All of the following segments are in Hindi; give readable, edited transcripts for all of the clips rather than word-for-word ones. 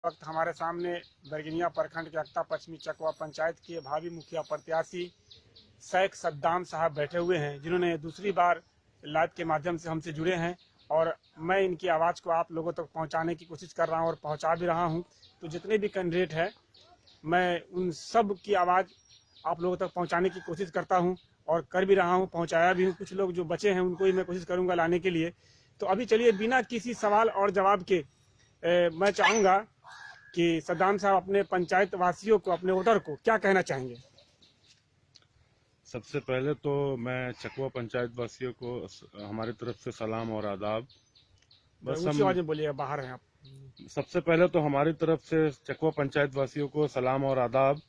वक्त हमारे सामने बरगिनिया प्रखंड के अक्ता पश्चिमी चकवा पंचायत के भावी मुखिया प्रत्याशी शेख सद्दाम साहब बैठे हुए हैं, जिन्होंने दूसरी बार लाइव के माध्यम से हमसे जुड़े हैं और मैं इनकी आवाज़ को आप लोगों तक पहुंचाने की कोशिश कर रहा हूं और पहुंचा भी रहा हूं। तो जितने भी कैंडिडेट हैं, मैं उन सब की आवाज़ आप लोगों तक पहुंचाने की कोशिश करता हूं और कर भी रहा हूं, पहुंचाया भी हूं। कुछ लोग जो बचे हैं उनको ही मैं कोशिश करूंगा लाने के लिए। तो अभी चलिए बिना किसी सवाल और जवाब के मैं चाहूँगा कि सद्दाम साहब अपने पंचायत वासियों को, अपने वोटर को क्या कहना चाहेंगे। सबसे पहले तो मैं चकवा पंचायत वासियों को हमारी तरफ से सलाम और आदाब। बस ऊंची आवाज में बोलिए, बाहर हैं आप। सबसे पहले तो हमारी तरफ से चकवा पंचायत वासियों को सलाम और आदाब।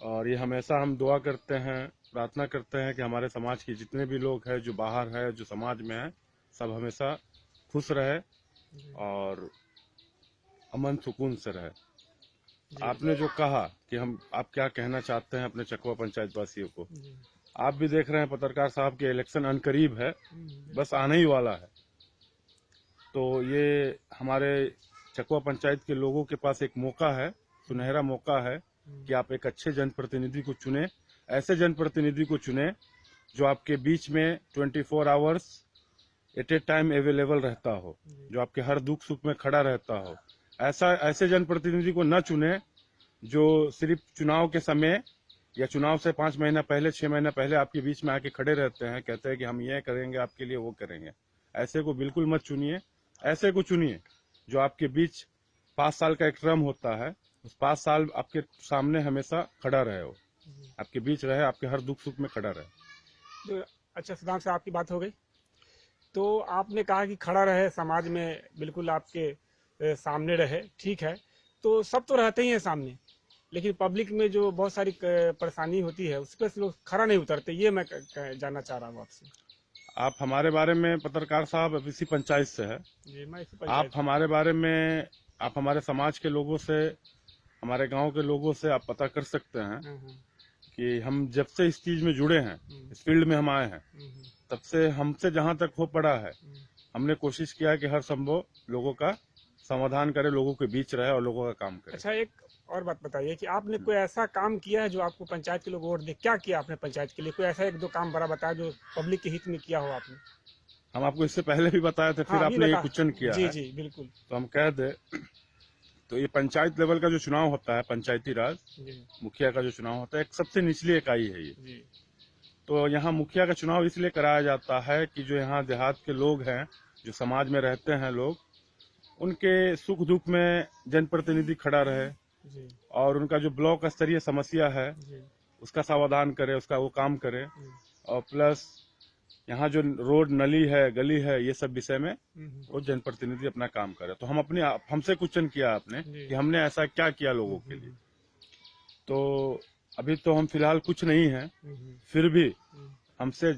और ये हमेशा हम दुआ करते हैं, प्रार्थना करते हैं कि हमारे समाज के जितने भी लोग हैं जो बाहर है, जो समाज में है, सब हमेशा खुश रहे और अमन सुकून से रहे। आपने जो कहा कि आप क्या कहना चाहते हैं अपने चकवा पंचायत वासियों को, आप भी देख रहे हैं पत्रकार साहब के इलेक्शन अनकरीब है, बस आने ही वाला है। तो ये हमारे चकवा पंचायत के लोगों के पास एक मौका है, सुनहरा मौका है कि आप एक अच्छे जनप्रतिनिधि को चुने, ऐसे जनप्रतिनिधि को चुने जो आपके बीच में 24 hours at a time available रहता हो, जो आपके हर दुख सुख में खड़ा रहता हो। ऐसे जनप्रतिनिधि को न चुने जो सिर्फ चुनाव के समय या चुनाव से 5 महीना पहले, 6 महीना पहले आपके बीच में आके खड़े रहते हैं, कहते हैं कि हम ये करेंगे आपके लिए, वो करेंगे। ऐसे को बिल्कुल मत चुनिए। ऐसे को चुनिए जो आपके बीच 5 साल का एक टर्म होता है, उस 5 साल आपके सामने हमेशा खड़ा रहे, हो आपके बीच रहे, आपके हर दुख सुख में खड़ा रहे। तो अच्छा सद्दाम साहब, आपकी बात हो गई। तो आपने कहा कि खड़ा रहे, समाज में बिल्कुल आपके सामने रहे, ठीक है। तो सब तो रहते ही हैं सामने, लेकिन पब्लिक में जो बहुत सारी परेशानी होती है उस पर लोग खड़ा नहीं उतरते। ये मैं जानना चाह रहा हूँ आपसे। आप हमारे बारे में, पत्रकार साहब अब इसी पंचायत से है जी, मैं इसी आप पंचायत हमारे बारे में, आप हमारे समाज के लोगों से, हमारे गांव के लोगों से आप पता कर सकते हैं कि हम जब से इस चीज में जुड़े हैं, इस फील्ड में हम आए हैं, तब से हमसे जहां तक हो पड़ा है, हमने कोशिश किया कि हर संभव लोगों का समाधान करे, लोगों के बीच रहे और लोगों का काम करे। अच्छा, एक और बात बताइए कि आपने कोई ऐसा काम किया है जो आपको पंचायत के लोग वोट दे। क्या किया आपने पंचायत के लिए? कोई ऐसा एक दो काम बड़ा बताया जो पब्लिक के हित में किया हो आपने। हम आपको इससे पहले भी बताए थे, फिर हाँ, आपने ये क्वेश्चन किया जी है, जी बिल्कुल। तो हम कह दे। तो ये पंचायत लेवल का जो चुनाव होता है, पंचायती राज मुखिया का जो चुनाव होता है, एक सबसे निचली इकाई है ये। तो यहाँ मुखिया का चुनाव इसलिए कराया जाता है कि जो यहाँ देहात के लोग हैं, जो समाज में रहते हैं लोग, उनके सुख दुख में जनप्रतिनिधि खड़ा रहे और उनका जो ब्लॉक स्तरीय समस्या है उसका समाधान करे, उसका वो काम करे। और प्लस यहाँ जो रोड, नली है, गली है, ये सब विषय में वो जनप्रतिनिधि अपना काम करे। तो हमसे क्वेश्चन किया आपने कि हमने ऐसा क्या किया लोगों के लिए। तो अभी तो हम फिलहाल कुछ नहीं है, फिर भी हमसे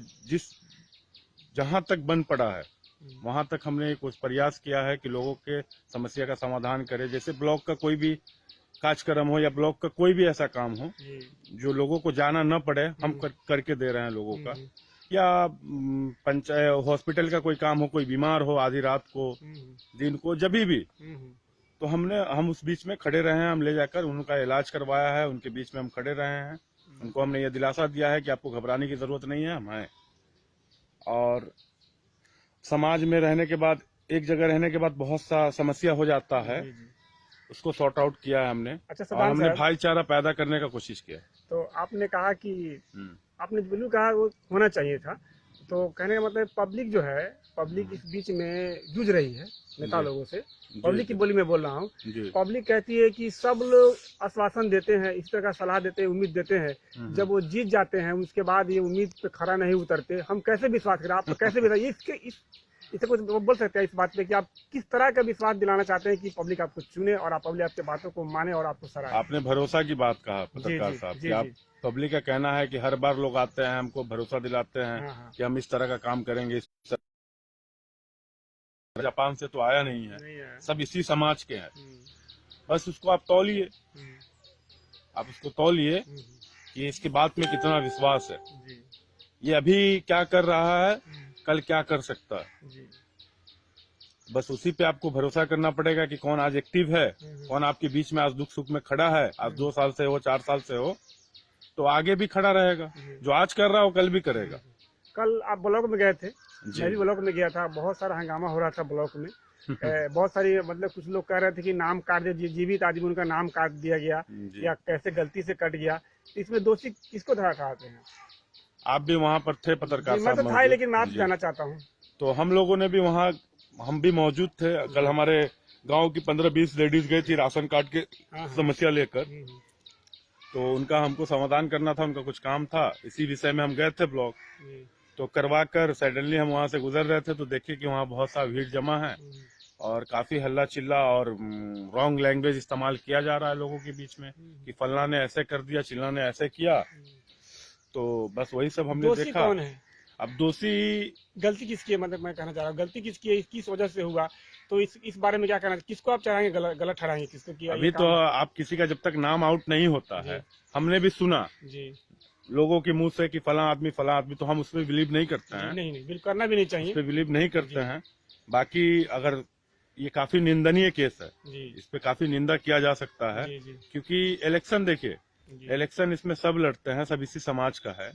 जहां तक बन पड़ा है वहां तक हमने कुछ प्रयास किया है कि लोगों के समस्या का समाधान करे। जैसे ब्लॉक का कोई भी कार्यक्रम हो या ब्लॉक का कोई भी ऐसा काम हो जो लोगों को जाना न पड़े, हम करके दे रहे हैं लोगों का। या पंचायत हॉस्पिटल का कोई काम हो, कोई बीमार हो आधी रात को, दिन को, जब भी, तो हम उस बीच में खड़े रहे हैं। हम ले जाकर उनका इलाज करवाया है, उनके बीच में हम खड़े रहे हैं। उनको हमने ये दिलासा दिया है कि आपको घबराने की जरूरत नहीं है, हम हैं। और समाज में रहने के बाद, एक जगह रहने के बाद बहुत सा समस्या हो जाता है, उसको सॉर्ट आउट किया है हमने। अच्छा, और हमने भाईचारा पैदा करने का कोशिश किया। तो आपने कहा कि आपने बिल्कुल कहा वो होना चाहिए था। तो कहने का मतलब पब्लिक जो है, पब्लिक इस बीच में जूझ रही है नेता लोगों से। पब्लिक की बोली में बोल रहा हूँ। पब्लिक कहती है कि सब लोग आश्वासन देते हैं, इस तरह का सलाह देते हैं, उम्मीद देते हैं, जब वो जीत जाते हैं उसके बाद ये उम्मीद पे खरा नहीं उतरते। हम कैसे विश्वास करें? आप कैसे विश्वास, इससे कुछ बोल सकते हैं इस बात पे कि आप किस तरह का विश्वास दिलाना चाहते हैं कि पब्लिक आपको चुने और पब्लिक आपके बातों को माने और आपको सराहे? आपने भरोसा की बात कहा पत्रकार साहब कि आप, पब्लिक का कहना है कि हर बार लोग आते हैं, हमको भरोसा दिलाते हैं कि हम इस तरह का काम करेंगे। जापान से तो आया नहीं है, सब इसी समाज के हैं। बस उसको आप तौलिए, आप उसको तौलिए कि इसकी बात में कितना विश्वास है। ये अभी क्या कर रहा है, कल क्या कर सकता है। बस उसी पे आपको भरोसा करना पड़ेगा कि कौन आज एक्टिव है, कौन आपके बीच में आज दुख सुख में खड़ा है। आज 2 साल से हो, 4 साल से हो, तो आगे भी खड़ा रहेगा। जो आज कर रहा हो कल भी करेगा। कल आप ब्लॉक में गए थे, जी। मैं भी ब्लॉक में गया था, बहुत सारा हंगामा हो रहा था ब्लॉक में। बहुत सारी मतलब कुछ लोग कह रहे थे कि नाम काट दिया, जीवित आदमी उनका नाम काट दिया गया या कैसे गलती से कट गया। इसमें दोषी किसको ठहराते हैं? आप भी वहाँ पर थे पत्रकार मैं तो साहब? था ही, लेकिन मैं आपसे जानना चाहता हूँ। तो हम लोगों ने भी वहाँ, हम भी मौजूद थे। कल हमारे गांव की 15-20 लेडीज गई थी राशन कार्ड के समस्या लेकर, तो उनका हमको समाधान करना था, उनका कुछ काम था, इसी विषय में हम गए थे ब्लॉक। तो करवा कर सडनली हम वहाँ से गुजर रहे थे तो देखे कि वहाँ बहुत सा भीड़ जमा है और काफी हल्ला चिल्ला और रॉन्ग लैंग्वेज इस्तेमाल किया जा रहा है लोगों के बीच में कि फलना ने ऐसे कर दिया, चिल्ला ने ऐसे किया। तो बस वही सब हमने देखा। कौन है अब दोषी, गलती किसकी है? मतलब मैं कहना चाह रहा हूँ, गलती किसकी है, किस वजह से हुआ? तो इस बारे में क्या कहना, किसको आप चाहेंगे गलत ठहराएंगे, किसको किया? अभी तो आप किसी का जब तक नाम आउट नहीं होता है, हमने भी सुना जी लोगों के मुंह से कि फला आदमी, तो हम उसमें बिलीव नहीं करते हैं। नहीं बिल्कुल करना भी नहीं चाहिए, उस पर बिलीव नहीं करते हैं। बाकी अगर ये काफी निंदनीय केस है, इस पे काफी निंदा किया जा सकता है। क्योंकि इलेक्शन देखिए, इलेक्शन इसमें सब लड़ते हैं, सब इसी समाज का है।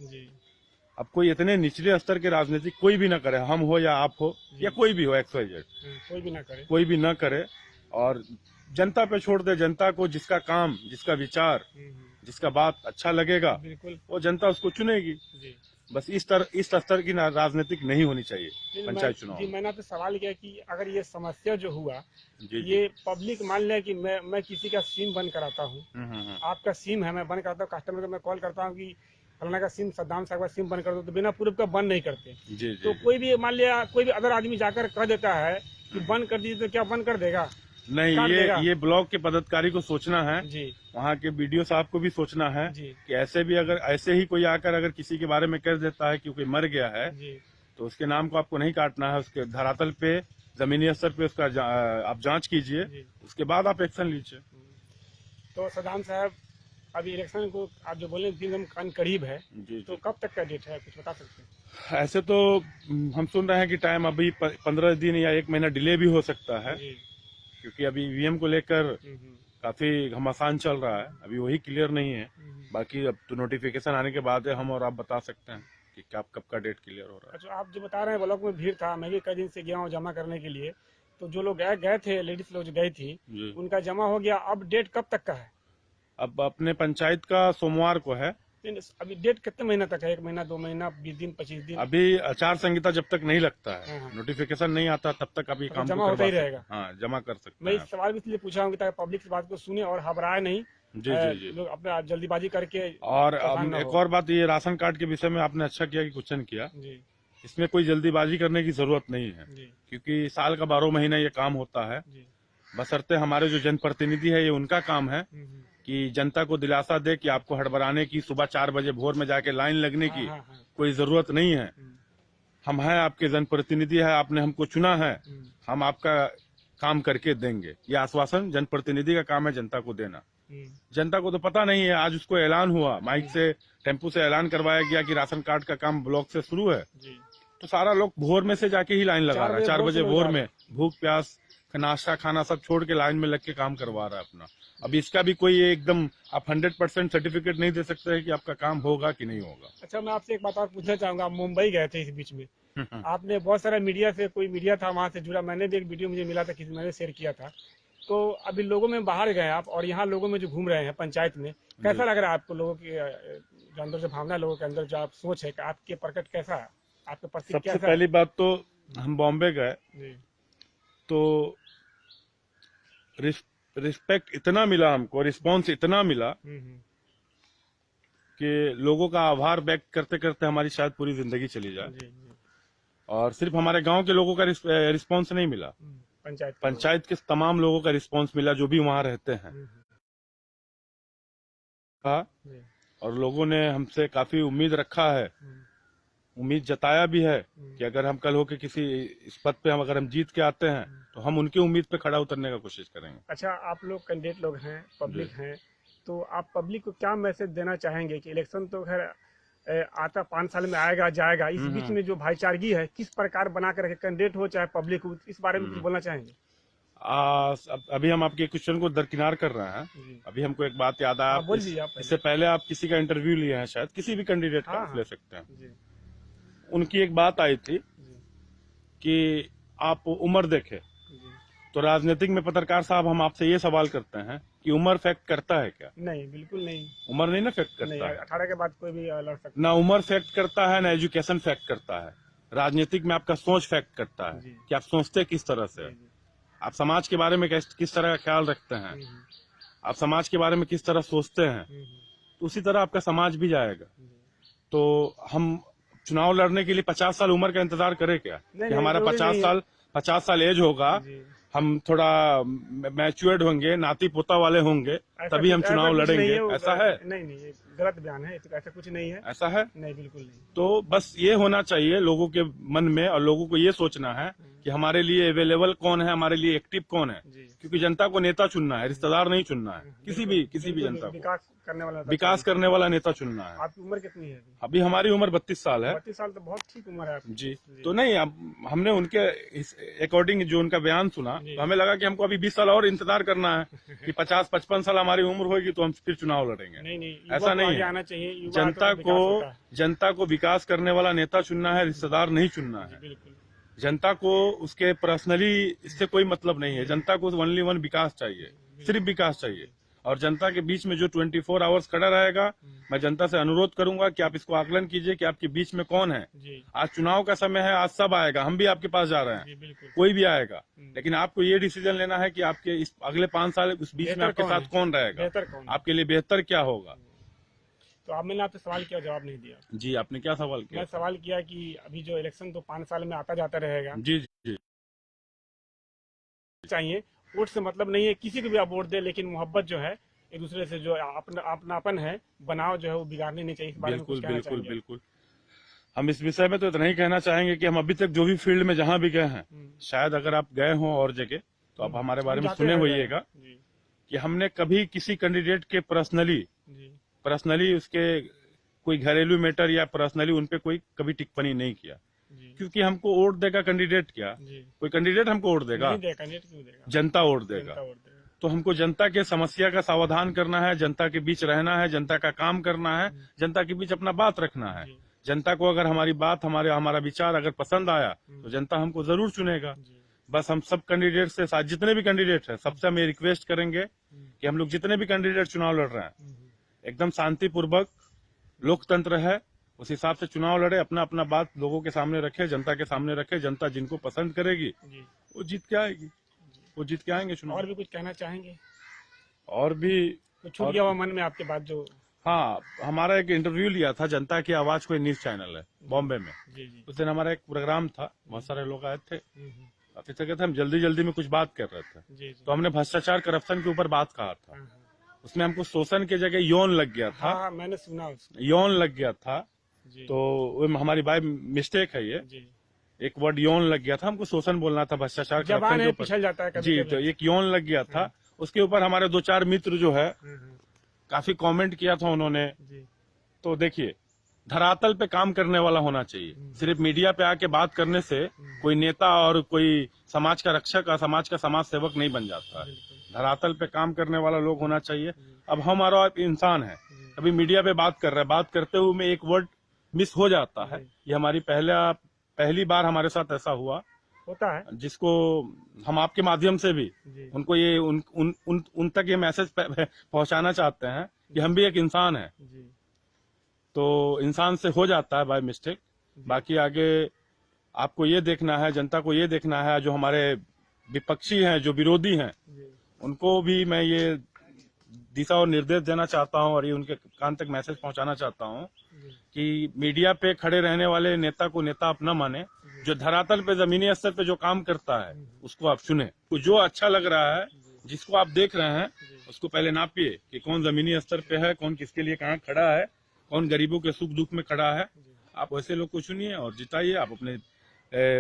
अब कोई इतने निचले स्तर के राजनीतिक कोई भी ना करे, हम हो या आप हो या कोई भी हो, XYZ, कोई भी ना करे और जनता पे छोड़ दे। जनता को जिसका काम, जिसका विचार, जिसका बात अच्छा लगेगा वो जनता उसको चुनेगी। बस इस स्तर की राजनीतिक नहीं होनी चाहिए पंचायत चुनाव। जी, मैंने आपसे सवाल किया कि अगर ये समस्या जो हुआ ये पब्लिक मान ले कि मैं किसी का सिम बंद कराता हूँ, आपका सिम है, मैं बंद कराता हूँ, कस्टमर को मैं कॉल करता हूँ कि फलाना का सिम, सद्दाम साहब का सिम बंद कर दो, तो बिना प्रूफ का बंद नहीं करते। तो कोई भी मान लिया, कोई भी अदर आदमी जाकर कह देता है कि बंद कर दीजिए, तो क्या बंद कर देगा? नहीं, ये ब्लॉक के पदाधिकारी को सोचना है जी, वहाँ के BDO साहब को भी सोचना है कि ऐसे भी अगर ऐसे ही कोई आकर अगर किसी के बारे में कह देता है कि कोई मर गया है तो उसके नाम को आपको नहीं काटना है, उसके धरातल पे, जमीनी स्तर पे उसका आप जांच कीजिए, उसके बाद आप एक्शन लीजिए। तो सद्दाम साहब अभी इलेक्शन को आप जो बोले 3 दिन करीब है तो कब तक का डेट है, कुछ बता सकते हैं? ऐसे तो हम सुन रहे हैं कि टाइम अभी 15 दिन या 1 महीना डिले भी हो सकता है, क्योंकि अभी EVM को लेकर काफी घमासान चल रहा है, अभी वही क्लियर नहीं है। बाकी अब तो नोटिफिकेशन आने के बाद हम और आप बता सकते हैं कि कब का डेट क्लियर हो रहा है। अच्छा, आप जो बता रहे हैं ब्लॉक में भीड़ था, मैं भी कई दिन से गया हूँ जमा करने के लिए, तो जो लोग गए थे, लेडीज लोग जो गई थी उनका जमा हो गया। अब डेट कब तक का है? अब अपने पंचायत का सोमवार को है। अभी डेट कितने महीना तक है? 1 महीना, 2 महीना, 20 दिन, 25 दिन? अभी आचार संहिता जब तक नहीं लगता है, नोटिफिकेशन नहीं आता, तब तक अभी काम जमा होता ही रहेगा। हाँ, जमा कर सकते हैं। मैं इस सवाल इसलिए पूछा हूँ ताकि पब्लिक इस बात को सुने और घबराए नहीं। जी लोग अपना जल्दीबाजी करके। और एक और बात, ये राशन कार्ड के विषय में आपने अच्छा किया कि क्वेश्चन किया। इसमें कोई जल्दीबाजी करने की जरूरत नहीं है, क्योंकि साल का 12 महीना ये काम होता है। बशर्ते हमारे जो जनप्रतिनिधि है, ये उनका काम है कि जनता को दिलासा दे कि आपको हड़बड़ाने की, सुबह 4 बजे भोर में जाके लाइन लगने की कोई जरूरत नहीं है। हम हैं आपके जनप्रतिनिधि है, आपने हमको चुना है, हम आपका काम करके देंगे। ये आश्वासन जनप्रतिनिधि का काम है जनता को देना। जनता को तो पता नहीं है, आज उसको ऐलान हुआ, माइक से, टेम्पो से ऐलान करवाया गया कि राशन कार्ड का काम ब्लॉक से शुरू है, तो सारा लोग भोर में से जाके ही लाइन लगा रहा है। 4 बजे भोर में भूख प्यास, नाश्ता खाना सब छोड़ के लाइन में लग के काम करवा रहा है अपना। अब इसका भी कोई एकदम आप 100% सर्टिफिकेट नहीं दे सकते हैं कि आपका काम होगा कि नहीं होगा। अच्छा, मैं आपसे एक बात और पूछना चाहूंगा। आप मुंबई गए थे इस बीच में, आपने बहुत सारा मीडिया से, कोई मीडिया था वहां से जुड़ा, मैंने भी एक वीडियो मुझे मिला था, किसी मैंने शेयर किया था। तो अभी लोगों में बाहर गए आप और यहाँ लोगों में जो घूम रहे हैं पंचायत में, कैसा लग रहा है आपको? लोगों की जो अंदर जो भावना, लोगों के अंदर जो आप सोच है, आपके प्रकट कैसा है, आपके प्रति? सबसे पहली बात तो हम बॉम्बे गए तो रिस्पेक्ट इतना मिला हमको, रिस्पांस इतना मिला कि लोगों का आभार व्यक्त करते करते हमारी शायद पूरी जिंदगी चली जाए। और सिर्फ हमारे गांव के लोगों का रिस्पांस नहीं मिला, पंचायत के तमाम लोगों का रिस्पांस मिला जो भी वहां रहते हैं। और लोगों ने हमसे काफी उम्मीद रखा है, उम्मीद जताया भी है कि अगर हम कल होके किसी इस पद पे अगर हम जीत के आते हैं तो हम उनकी उम्मीद पे खड़ा उतरने का कोशिश करेंगे। अच्छा, आप लोग कैंडिडेट लोग हैं, पब्लिक हैं, तो आप पब्लिक को क्या मैसेज देना चाहेंगे कि इलेक्शन तो खैर आता 5 साल में आएगा जाएगा, इस बीच में जो भाईचारगी है किस प्रकार बना कर रखे, कैंडिडेट हो चाहे पब्लिक हो, इस बारे में कुछ बोलना चाहेंगे? अभी हम आपके क्वेश्चन को दरकिनार कर रहे हैं। जी। अभी हमको एक बात याद आया, बोल दीजिए आप। इससे पहले आप किसी का इंटरव्यू लिए हैं, शायद किसी भी कैंडिडेट का हाँ, ले सकते हैं। जी, उनकी एक बात आई थी जी, कि आप उम्र देखे, जी। तो राजनीतिक में पत्रकार साहब हम आपसे ये सवाल करते हैं कि उम्र फैक्ट करता है क्या? नहीं, बिल्कुल नहीं। उम्र नहीं ना फैक्ट नहीं, करता है। 18 के बाद कोई भी लड़ सकता ना उम्र फैक्ट करता है, ना एजुकेशन फैक्ट करता है। राजनीतिक में आपका सोच फैक्ट करता है जी। कि आप सोचते किस तरह से, है। जी, आप समाज के बारे में किस तरह का ख्याल रखते हैं, जी, आप समाज के बारे में किस तरह सोचते हैं, तो उसी तरह आपका समाज भी जाएगा। तो हम चुनाव लड़ने के लिए 50 साल उम्र का इंतजार करें क्या? कि हमारा 50 साल एज होगा, जी। हम थोड़ा मैच्योर्ड होंगे, नाती पोता वाले होंगे, तभी हम चुनाव लड़ेंगे, ऐसा है? नहीं, ये गलत बयान है, ऐसा कुछ नहीं है। ऐसा है? नहीं, बिल्कुल नहीं। तो बस ये होना चाहिए लोगों के मन में, और लोगों को ये सोचना है कि हमारे लिए अवेलेबल कौन है, हमारे लिए एक्टिव कौन है। जी। क्योंकि जनता को नेता चुनना है, रिश्तेदार नहीं चुनना है। किसी भी जनता को विकास करने वाला नेता चुनना है। आपकी उम्र कितनी है? अभी हमारी उम्र 32 साल है। 32 साल तो बहुत ठीक उम्र है आपकी। जी। तो नहीं, अब हमने उनके अकॉर्डिंग जो उनका बयान सुना, तो हमें लगा कि हमको अभी 20 साल और इंतजार करना है कि 50-55 साल हमारी उम्र होगी तो हम फिर चुनाव लड़ेंगे। नहीं, ऐसा नहीं है। आना चाहिए। जनता को विकास करने वाला नेता चुनना है, रिश्तेदार नहीं चुनना है। बिल्कुल। जनता को उसके पर्सनली इससे कोई मतलब नहीं है। जनता को ओनली वन विकास चाहिए, सिर्फ विकास चाहिए। और जनता के बीच में जो 24 आवर्स खड़ा रहेगा, मैं जनता से अनुरोध करूंगा कि आप इसको आकलन कीजिए कि आपके बीच में कौन है। आज चुनाव का समय है, आज सब आएगा, हम भी आपके पास जा रहे हैं, कोई भी आएगा, लेकिन आपको ये डिसीजन लेना है कि आपके इस अगले 5 साल उस बीच में आपके साथ कौन रहेगा, आपके लिए बेहतर क्या होगा। तो आप, मैंने आपसे सवाल किया, जवाब नहीं दिया। जी, आपने क्या सवाल किया? मैं सवाल किया कि अभी जो इलेक्शन तो 5 साल में आता जाता रहेगा। जी जी। चाहिए, वोट से मतलब नहीं है, किसी को भी आप वोट दे, लेकिन मोहब्बत जो है, एक दूसरे से जो अपनापन है, बनाव जो है वो बिगाड़नी नहीं चाहिए। इस बारे में कुछ कहना चाहेंगे? बिल्कुल। हम इस विषय में तो इतना ही कहना चाहेंगे कि हम अभी तक जो भी फील्ड में जहां भी गए हैं, शायद अगर आप गए हो और जगह, तो आप हमारे बारे में सुने होइएगा कि हमने कभी किसी कैंडिडेट के पर्सनली उसके कोई घरेलू मैटर या पर्सनली उनपे कोई कभी टिप्पणी नहीं किया। क्योंकि हमको वोट देगा कैंडिडेट क्या? कोई कैंडिडेट हमको वोट देगा? जनता वोट देगा। तो हमको जनता के समस्या का समाधान करना है, जनता के बीच रहना है, जनता का काम करना है, जनता के बीच अपना बात रखना है। जनता को अगर हमारी बात, हमारा विचार अगर पसंद आया तो जनता हमको जरूर चुनेगा। बस हम सब कैंडिडेट से, साथ जितने भी कैंडिडेट हैं, सबसे हम रिक्वेस्ट करेंगे कि हम लोग जितने भी कैंडिडेट चुनाव लड़ रहे हैं, एकदम शांतिपूर्वक, लोकतंत्र है, उस हिसाब से चुनाव लड़े, अपना अपना बात लोगों के सामने रखे, जनता के सामने रखे। जनता जिनको पसंद करेगी वो जीत के आएगी, वो जीत के आएंगे चुनाव। और भी कुछ कहना चाहेंगे? और भी कुछ छूट गया हुआ मन में आपके बात जो? हाँ, हमारा एक इंटरव्यू लिया था, जनता की आवाज कोई न्यूज चैनल है बॉम्बे में। उस दिन हमारा एक प्रोग्राम था, बहुत सारे लोग आए थे। काफी जगह थे, हम जल्दी में कुछ बात कर रहे थे, तो हमने भ्रष्टाचार, करप्शन के ऊपर बात कहा था। उसमें हमको शोषण की जगह यौन लग गया था। हाँ, मैंने सुना उसको। यौन लग गया था, तो हमारी बाय मिस्टेक है ये, एक वर्ड यौन लग गया था, हमको शोषण बोलना था, भ्रष्टाचार करप्शन के ऊपर पिछल जाता है कभी जी। तो एक यौन लग गया था, उसके ऊपर हमारे 2-4 मित्र जो है काफी कमेंट किया था उन्होंने। तो देखिए, धरातल पे काम करने वाला होना चाहिए। सिर्फ मीडिया पे आके बात करने से कोई नेता और कोई समाज का रक्षक, समाज का समाज सेवक नहीं बन जाता है। धरातल पे काम करने वाला लोग होना चाहिए। अब हमारा इंसान है, अभी मीडिया पे बात कर रहा है, बात करते हुए में एक वर्ड मिस हो जाता है। ये हमारी पहली बार हमारे साथ ऐसा होता है, जिसको हम आपके माध्यम से भी उनको ये उन तक ये मैसेज पहुंचाना चाहते हैं कि हम भी एक इंसान है। तो इंसान से हो जाता है बाय मिस्टेक। बाकी आगे आपको ये देखना है, जनता को ये देखना है, जो हमारे विपक्षी हैं, जो विरोधी हैं, उनको भी मैं ये दिशा और निर्देश देना चाहता हूं, और ये उनके कान तक मैसेज पहुंचाना चाहता हूं कि मीडिया पे खड़े रहने वाले नेता को नेता अपना माने। जो धरातल पे, जमीनी स्तर पे जो काम करता है, उसको आप चुने। तो जो अच्छा लग रहा है, जिसको आप देख रहे हैं, उसको पहले नापिए कि कौन जमीनी स्तर पे है, कौन किसके लिए कहाँ खड़ा है, कौन गरीबों के सुख दुख में खड़ा है। आप वैसे लोग को चुनिए और जिताइए। आप अपने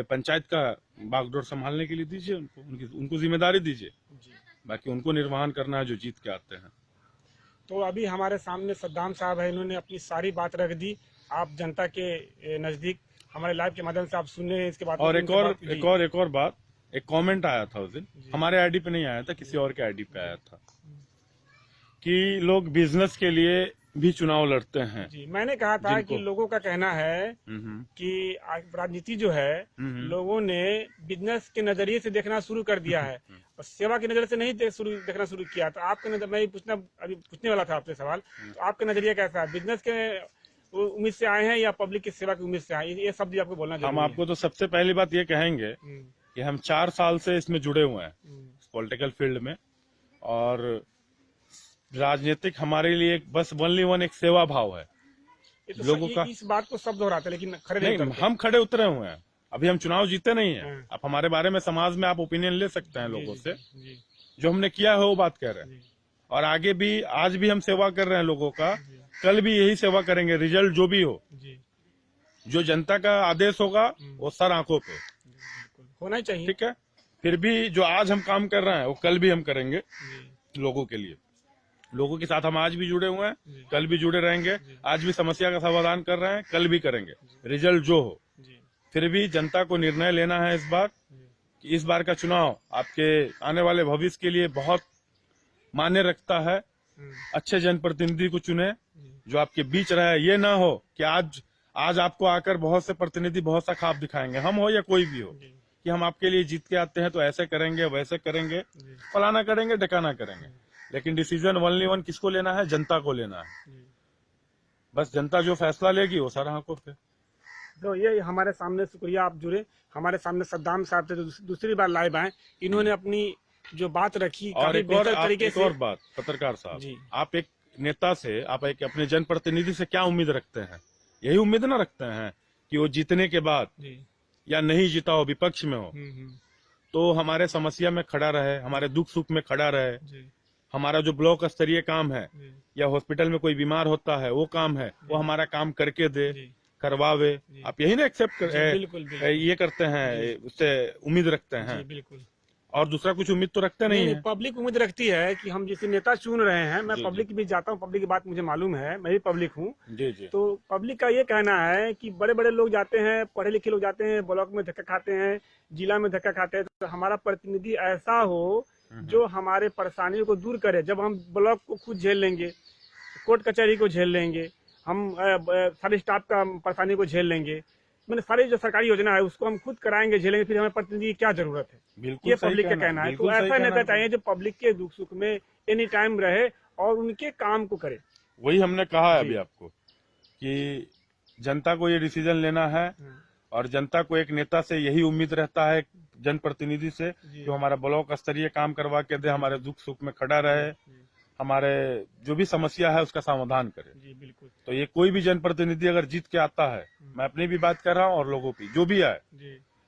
पंचायत का बागडोर संभालने के लिए दीजिए उनको जिम्मेदारी दीजिए। बाकी उनको निर्वहन करना है जो जीत के आते हैं। तो अभी हमारे सामने सद्दाम साहब है, इन्होंने अपनी सारी बात रख दी। आप जनता के नजदीक हमारे लाइव के माध्यम से आप सुन रहे हैं। इसके बाद और एक और बात, एक कमेंट आया था उस दिन, हमारे आईडी पे नहीं आया था, किसी और के आईडी पे आया था कि लोग बिजनेस के लिए भी चुनाव लड़ते हैं। जी, मैंने कहा था कि लोगों का कहना है कि राजनीति जो है लोगों ने बिजनेस के नजरिए से देखना शुरू कर दिया है और सेवा के नजरिए से नहीं देखना शुरू किया। तो आपका नजर, मैं अभी पूछने वाला था आपसे सवाल, तो आपका नजरिया कैसा है? बिजनेस के उम्मीद से आए हैं या पब्लिक की सेवा की उम्मीद से आए? ये शब्द आपको बोलना हम आपको तो सबसे पहली बात ये कहेंगे कि हम 4 साल से इसमें जुड़े हुए हैं पॉलिटिकल फील्ड में, और राजनीतिक हमारे लिए बस ओनली एक सेवा भाव है। तो लोगों का इस बात को शब्द दोहराते हैं लेकिन खड़े नहीं, उतरते। हम खड़े उतरे हुए हैं, अभी हम चुनाव जीते नहीं है। आप हमारे बारे में समाज में आप ओपिनियन ले सकते हैं लोगों से, जो हमने किया है वो बात कह रहे हैं, और आगे भी आज भी हम सेवा कर रहे हैं लोगों का, कल भी यही सेवा करेंगे। रिजल्ट जो भी हो, जो जनता का आदेश होगा वो सर आंखों पे होना चाहिए, ठीक है। फिर भी जो आज हम काम कर रहे हैं वो कल भी हम करेंगे लोगों के लिए। लोगों के साथ हम आज भी जुड़े हुए हैं, कल भी जुड़े रहेंगे। आज भी समस्या का समाधान कर रहे हैं, कल भी करेंगे, रिजल्ट जो हो। फिर भी जनता को निर्णय लेना है इस बार कि इस बार का चुनाव आपके आने वाले भविष्य के लिए बहुत मायने रखता है। अच्छे जनप्रतिनिधि को चुने जो आपके बीच रहे। ये ना हो कि आज आपको आकर बहुत से प्रतिनिधि बहुत सा खाप दिखाएंगे, हम हो या कोई भी हो, कि हम आपके लिए जीत के आते हैं तो ऐसे करेंगे वैसे करेंगे, फलाना करेंगे ढकाना करेंगे। लेकिन डिसीजन ओनली किसको लेना है? जनता को लेना है। बस जनता जो फैसला लेगी वो सारा आंखों पे। तो ये हमारे सामने, शुक्रिया आप जुड़े हमारे सामने। सद्दाम साहब थे जो दूसरी बार लाइव आए, इन्होंने अपनी जो बात रखी और एक और बात, पत्रकार साहब, आप एक नेता से, आप एक अपने जनप्रतिनिधि से क्या उम्मीद रखते हैं? यही उम्मीद ना रखते हैं कि वो जीतने के बाद या नहीं जीता हो, विपक्ष में हो, तो हमारे समस्या में खड़ा रहे, हमारे दुख सुख में खड़ा रहे। हमारा जो ब्लॉक स्तरीय काम है या हॉस्पिटल में कोई बीमार होता है वो काम है, वो हमारा काम करके दे, करवावे। आप यही ना एक्सेप्ट ये करते हैं, उससे उम्मीद रखते हैं। बिल्कुल। और दूसरा कुछ उम्मीद तो रखते नहीं है। पब्लिक उम्मीद रखती है कि हम जिसे नेता चुन रहे हैं, मैं पब्लिक भी जाता हूँ, पब्लिक की बात मुझे मालूम है, मैं भी पब्लिक हूँ। तो पब्लिक का ये कहना है कि बड़े बड़े लोग जाते हैं, पढ़े लिखे लोग जाते हैं, ब्लॉक में धक्का खाते हैं, जिला में धक्का खाते हैं, तो हमारा प्रतिनिधि ऐसा हो जो हमारे परेशानियों को दूर करे। जब हम ब्लॉक को खुद झेल लेंगे, कोर्ट कचहरी को झेल लेंगे, हम सारे स्टाफ का परेशानी को झेल लेंगे, मैंने सारी जो सरकारी योजना है उसको हम खुद कराएंगे, झेलेंगे, फिर हमें प्रतिनिधि की क्या जरूरत है? ये पब्लिक का कहना है। तो ऐसा नेता चाहिए जो पब्लिक के दुख सुख में एनी टाइम रहे और उनके काम को करे। वही हमने कहा है अभी आपको कि जनता को ये डिसीजन लेना है, और जनता को एक नेता से यही उम्मीद रहता है, जनप्रतिनिधि से, जो हमारा ब्लॉक स्तरीय काम करवा के दे, हमारे दुख सुख में खड़ा रहे, हमारे जो भी समस्या है उसका समाधान करे। जी बिल्कुल। तो ये कोई भी जनप्रतिनिधि अगर जीत के आता है, मैं अपनी भी बात कर रहा हूँ और लोगों की जो भी आए,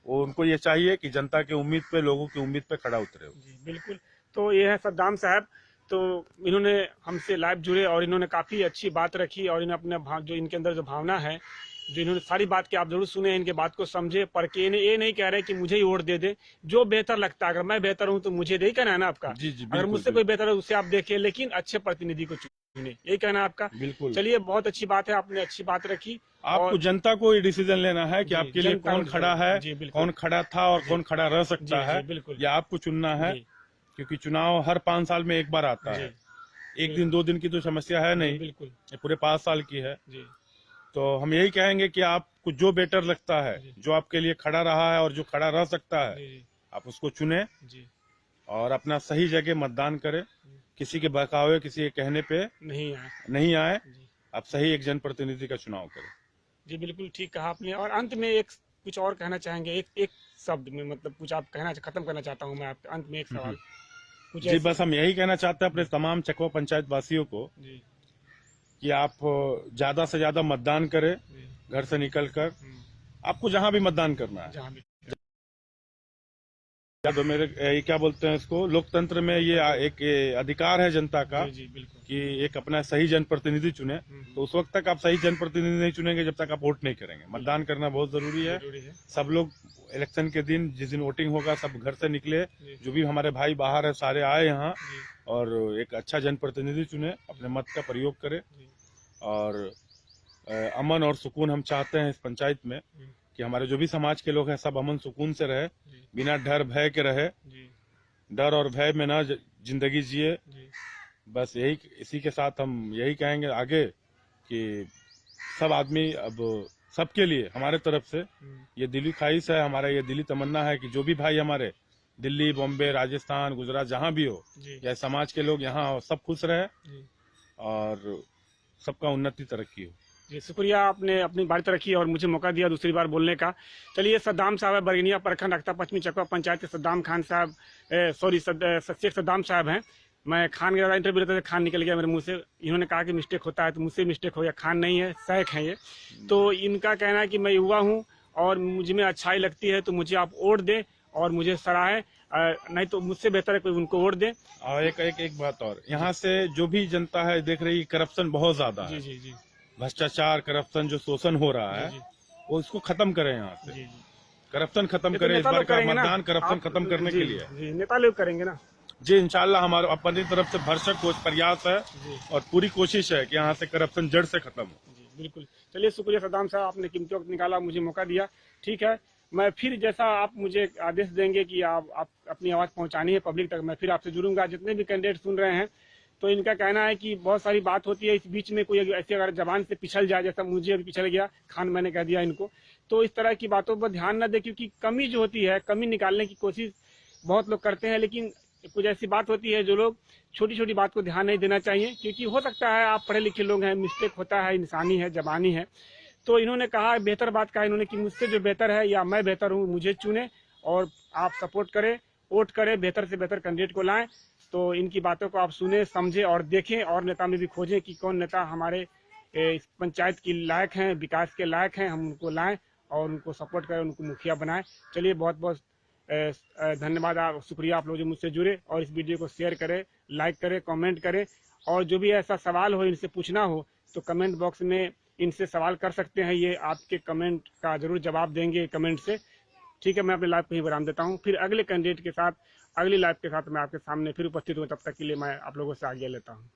वो उनको ये चाहिए कि जनता की उम्मीद पे, लोगों की उम्मीद पे खड़ा उतरे। जी बिल्कुल। तो ये है सद्दाम साहब, तो इन्होंने हमसे लाइव जुड़े और इन्होंने काफी अच्छी बात रखी, और इन्होंने अपने जो इनके अंदर जो भावना है, जो इन्होंने सारी बात की आप जरूर सुने, इनके बात को समझे, पर के ये नहीं कह रहे कि मुझे ही वोट दे दे, जो बेहतर लगता है। अगर मैं बेहतर हूं तो मुझे दे ही कहना है ना आपका। जी, अगर मुझसे कोई बेहतर है उससे आप देखें, लेकिन अच्छे प्रतिनिधि को चुने, यही कहना है आपका। बिल्कुल। चलिए, बहुत अच्छी बात है, आपने अच्छी बात रखी। आपको जनता को ये डिसीजन लेना है कि आपके लिए कौन खड़ा है, कौन खड़ा था और कौन खड़ा रह सकता है, या आपको चुनना है। क्योंकि चुनाव हर 5 साल में एक बार आता है, एक दिन 2 दिन की तो समस्या है नहीं, बिल्कुल, ये पूरे 5 साल की है। तो हम यही कहेंगे कि आपको जो बेटर लगता है, जो आपके लिए खड़ा रहा है और जो खड़ा रह सकता है, आप उसको चुने और अपना सही जगह मतदान करें। किसी के बहकावे, किसी के कहने पे नहीं आए। आप सही एक जनप्रतिनिधि का चुनाव करें। जी बिल्कुल ठीक कहा आपने। और अंत में एक कुछ और कहना चाहेंगे, एक शब्द में, मतलब कुछ आप कहना, खत्म करना चाहता हूँ मैं आपके अंत में एक सवाल। जी बस हम यही कहना चाहते हैं अपने तमाम चकवा पंचायत वासियों को कि आप ज्यादा से ज्यादा मतदान करें, घर से निकलकर, आपको जहां भी मतदान करना है। तो मेरे क्या बोलते हैं इसको, लोकतंत्र में ये एक अधिकार है जनता का कि एक अपना सही जनप्रतिनिधि चुने। तो उस वक्त तक आप सही जनप्रतिनिधि नहीं चुनेंगे जब तक आप वोट नहीं करेंगे। मतदान करना बहुत जरूरी है। सब लोग इलेक्शन के दिन, जिस दिन वोटिंग होगा, सब घर से निकले, जो भी हमारे भाई बाहर है सारे आए यहाँ, और एक अच्छा जनप्रतिनिधि चुने, अपने मत का प्रयोग करें। और अमन और सुकून हम चाहते हैं इस पंचायत में कि हमारे जो भी समाज के लोग हैं सब अमन सुकून से रहे, बिना डर भय के रहे। डर और भय में ना जिंदगी जिए। बस यही, इसी के साथ हम यही कहेंगे आगे कि सब आदमी अब सबके लिए हमारे तरफ से ये दिली ख्वाहिश है, हमारा ये दिली तमन्ना है कि जो भी भाई हमारे दिल्ली, बॉम्बे, राजस्थान, गुजरात जहाँ भी हो, या समाज के लोग यहाँ हो, सब खुश रहे और सबका उन्नति तरक्की हो। जी शुक्रिया, आपने अपनी बात रखी और मुझे मौका दिया दूसरी बार बोलने का। चलिए, सद्दाम साहब है, बरगनिया प्रखंड अख्ता पश्चिमी चकवा पंचायत के सद्दाम खान साहब, शेख सद्दाम साहब हैं। मैं खान का इंटरव्यू लेते थे, खान निकल गया मेरे मुंह से। इन्होंने कहा कि मिस्टेक होता है, तो मुझसे मिस्टेक हो गया। खान नहीं है, शेख है ये। तो इनका कहना है कि मैं युवा हूँ और मुझे में अच्छाई लगती है तो मुझे आप वोट दें और मुझे सराहें, नहीं तो मुझसे बेहतर है कोई उनको वोट दे। और एक बात और, यहाँ से जो भी जनता है देख रही, करप्शन बहुत ज्यादा है। जी। भ्रष्टाचार, करप्शन, जो शोषण हो रहा है वो इसको खत्म करें। यहाँ से करप्शन खत्म करें। इस बार का मतदान करप्शन खत्म करने के लिए नेता लोग करेंगे ना जी। इंशाल्लाह हमारे अपनी तरफ से भरसक प्रयास है और पूरी कोशिश है कि यहाँ से करप्शन जड़ से खत्म हो। जी बिल्कुल। चलिए, शुक्रिया सद्दाम साहब, आपने कीमती वक्त निकाला, मुझे मौका दिया। ठीक है, मैं फिर जैसा आप मुझे आदेश देंगे कि आप अपनी आवाज़ पहुंचानी है पब्लिक तक, मैं फिर आपसे जुड़ूंगा। जितने भी कैंडिडेट सुन रहे हैं, तो इनका कहना है कि बहुत सारी बात होती है, इस बीच में कोई ऐसी अगर जबान से पिछल जाए, जैसा मुझे अभी पिछल गया, खान मैंने कह दिया इनको, तो इस तरह की बातों पर ध्यान न दे, क्योंकि कमी जो होती है, कमी निकालने की कोशिश बहुत लोग करते हैं, लेकिन कुछ ऐसी बात होती है जो लोग छोटी छोटी बात को ध्यान नहीं देना चाहिए, क्योंकि हो सकता है आप पढ़े लिखे लोग हैं, मिस्टेक होता है, इंसानी है, जबानी है। तो इन्होंने कहा, बेहतर बात कहा इन्होंने कि मुझसे जो बेहतर है या मैं बेहतर हूँ, मुझे चुने और आप सपोर्ट करें, वोट करें, बेहतर से बेहतर कैंडिडेट को लाएं। तो इनकी बातों को आप सुने, समझें और देखें, और नेता में भी खोजें कि कौन नेता हमारे इस पंचायत की लायक हैं, विकास के लायक हैं, हम उनको लाएं और उनको सपोर्ट करें, उनको मुखिया बनाएं। चलिए, बहुत बहुत धन्यवाद, आप शुक्रिया, आप लोग जो मुझसे जुड़े, और इस वीडियो को शेयर करें, लाइक करें, कमेंट करें, और जो भी ऐसा सवाल हो, इनसे पूछना हो, तो कमेंट बॉक्स में इनसे सवाल कर सकते हैं। ये आपके कमेंट का जरूर जवाब देंगे कमेंट से। ठीक है, मैं अपने लाइव को ही विराम देता हूँ। फिर अगले कैंडिडेट के साथ, अगली लाइव के साथ मैं आपके सामने फिर उपस्थित हूँ। तब तक के लिए मैं आप लोगों से आज्ञा लेता हूँ।